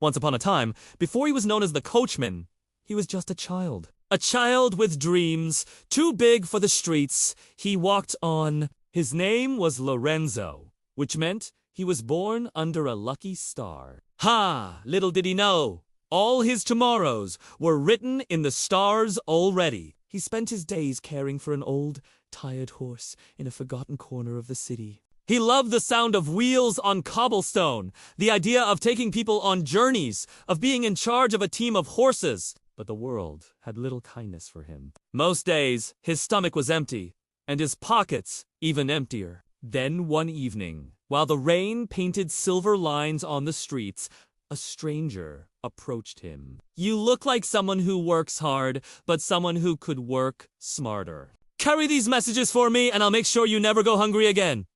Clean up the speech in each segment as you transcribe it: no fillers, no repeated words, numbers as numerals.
Once upon a time, before he was known as the Coachman, he was just a child. A child with dreams, too big for the streets. He walked on. His name was Lorenzo, which meant he was born under a lucky star. Ha! Little did he know, all his tomorrows were written in the stars already. He spent his days caring for an old, tired horse in a forgotten corner of the city. He loved the sound of wheels on cobblestone, the idea of taking people on journeys, of being in charge of a team of horses. But the world had little kindness for him. Most days, his stomach was empty, and his pockets even emptier. Then one evening, while the rain painted silver lines on the streets, a stranger approached him. "You look like someone who works hard, but someone who could work smarter. Carry these messages for me, and I'll make sure you never go hungry again."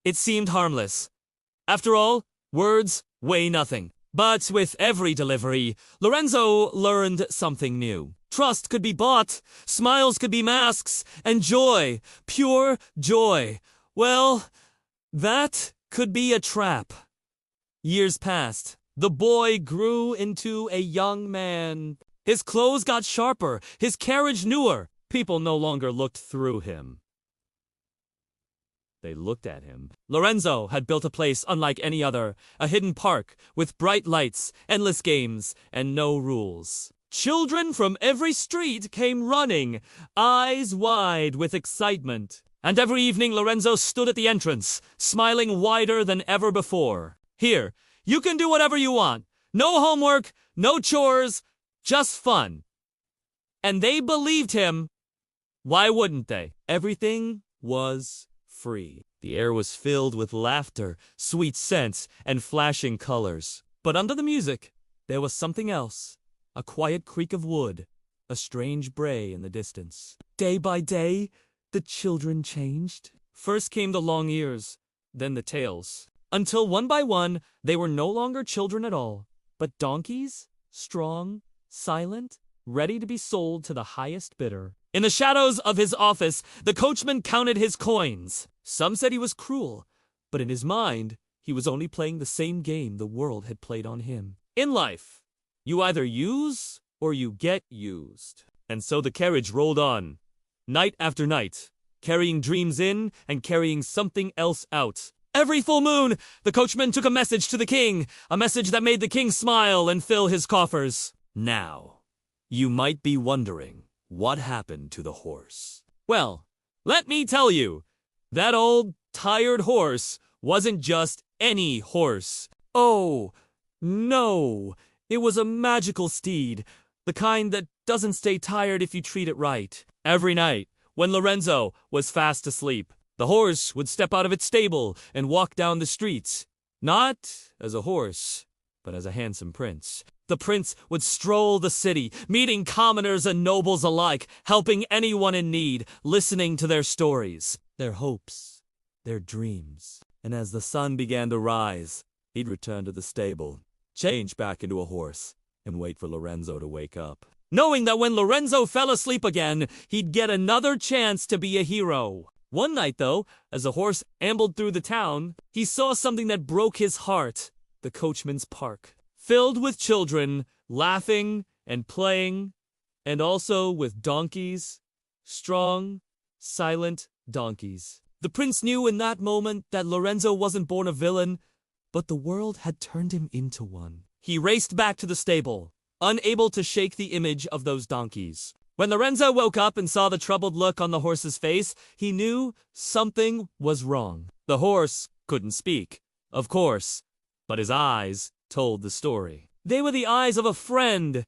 It seemed harmless. After all, words weigh nothing. But with every delivery, Lorenzo learned something new. Trust could be bought, smiles could be masks, and joy, pure joy, well, that could be a trap. Years passed. The boy grew into a young man. His clothes got sharper, his carriage newer. People no longer looked through him. They looked at him. Lorenzo had built a place unlike any other, a hidden park with bright lights, endless games, and no rules. Children from every street came running, eyes wide with excitement. And every evening Lorenzo stood at the entrance, smiling wider than ever before. "Here, you can do whatever you want. No homework, no chores, just fun." And they believed him. Why wouldn't they? Everything was free. The air was filled with laughter, sweet scents, and flashing colors. But under the music, there was something else. A quiet creak of wood, a strange bray in the distance. Day by day, the children changed. First came the long ears, then the tails. Until one by one, they were no longer children at all, but donkeys, strong, silent, ready to be sold to the highest bidder. In the shadows of his office, the coachman counted his coins. Some said he was cruel, but in his mind, he was only playing the same game the world had played on him. In life, you either use or you get used. And so the carriage rolled on, night after night, carrying dreams in and carrying something else out. Every full moon, the coachman took a message to the king, a message that made the king smile and fill his coffers. Now, you might be wondering, what happened to the horse? Well, let me tell you, that old, tired horse wasn't just any horse. Oh, no, it was a magical steed, the kind that doesn't stay tired if you treat it right. Every night, when Lorenzo was fast asleep, the horse would step out of its stable and walk down the streets, not as a horse, but as a handsome prince. The prince would stroll the city, meeting commoners and nobles alike, helping anyone in need, listening to their stories, their hopes, their dreams. And as the sun began to rise, he'd return to the stable, change back into a horse, and wait for Lorenzo to wake up, knowing that when Lorenzo fell asleep again, he'd get another chance to be a hero. One night, though, as the horse ambled through the town, he saw something that broke his heart. The coachman's park, filled with children, laughing and playing, and also with donkeys, strong, silent donkeys. The prince knew in that moment that Lorenzo wasn't born a villain, but the world had turned him into one. He raced back to the stable, unable to shake the image of those donkeys. When Lorenzo woke up and saw the troubled look on the horse's face, he knew something was wrong. The horse couldn't speak, of course, but his eyes told the story. They were the eyes of a friend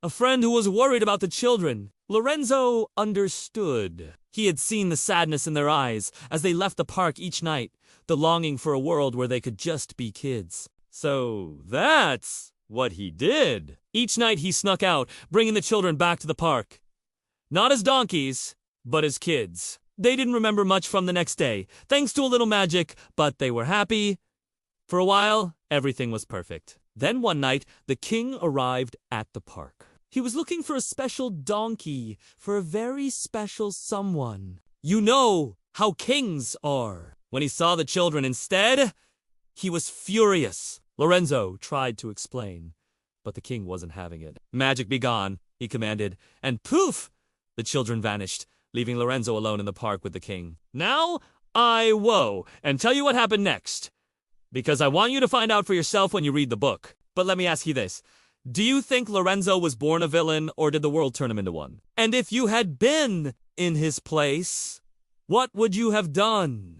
who was worried about the children. Lorenzo understood. He had seen the sadness in their eyes as they left the park each night, the longing for a world where they could just be kids. So that's what he did. Each night he snuck out, bringing the children back to the park. Not as donkeys, but as kids. They didn't remember much from the next day, thanks to a little magic, but they were happy. For a while, everything was perfect. Then one night, the king arrived at the park. He was looking for a special donkey, for a very special someone. You know how kings are. When he saw the children instead, he was furious. Lorenzo tried to explain. But the king wasn't having it. Magic be gone, he commanded, and poof! The children vanished, leaving Lorenzo alone in the park with the king. Now, I woe, and tell you what happened next. Because I want you to find out for yourself when you read the book. But let me ask you this. Do you think Lorenzo was born a villain, or did the world turn him into one? And if you had been in his place, what would you have done?